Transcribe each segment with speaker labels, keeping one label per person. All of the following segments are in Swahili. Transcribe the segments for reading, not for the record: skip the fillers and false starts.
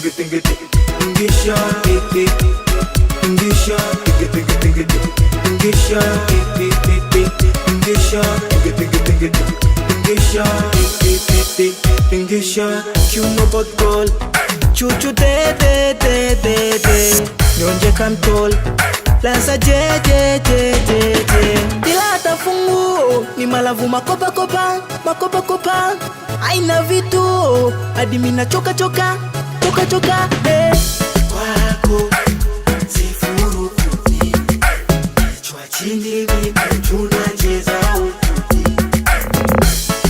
Speaker 1: tingisha, tingisha, tingisha, tingisha, kiuno botgol, chuchu de, nyonje kamtol, lanza je, dilata fungu, ni malavu makopa, aina vitu, hadi mina choka,
Speaker 2: Kwako sifurukuti, kichwa chini miguu juu nacheza ukuti.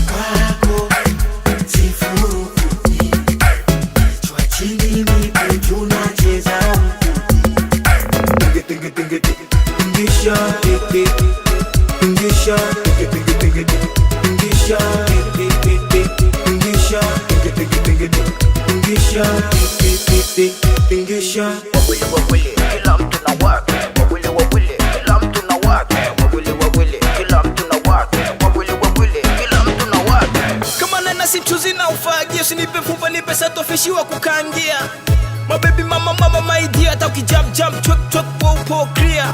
Speaker 2: Kwako sifurukuti, kichwa chini miguu juu nacheza ukuti.
Speaker 1: Tingisha, tingisha,
Speaker 3: wawili, kila mtu na wake. Wawili, kila mtu na wake. Wawili, kila mtu na wake. Wawili, kila mtu na wake.
Speaker 4: Kama nena si mchuzi na ufagia, usinipe fupa nipe sato fishi wa kukangia. My baby mama my dear, hata ukijump chwek po clear.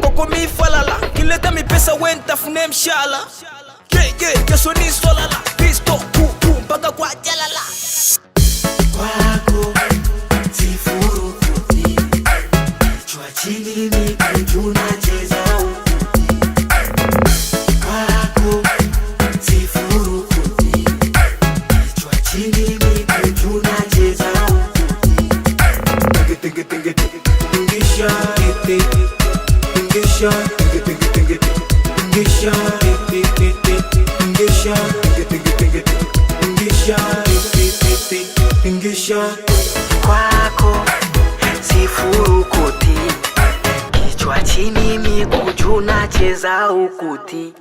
Speaker 4: Koko mi falala, kileta mi pesa wentafune mshala. Yeso ni solala, pisto mpaka kwa jalala.
Speaker 2: Kwako sifurukuti, kichwa chini miguu juu nacheza ukuti. Kwako sifurukuti, kichwa chini miguu juu nacheza ukuti.
Speaker 1: tingisha,
Speaker 2: Kwako sifurukuti, kichwa chini miguu juu nacheza ukuti.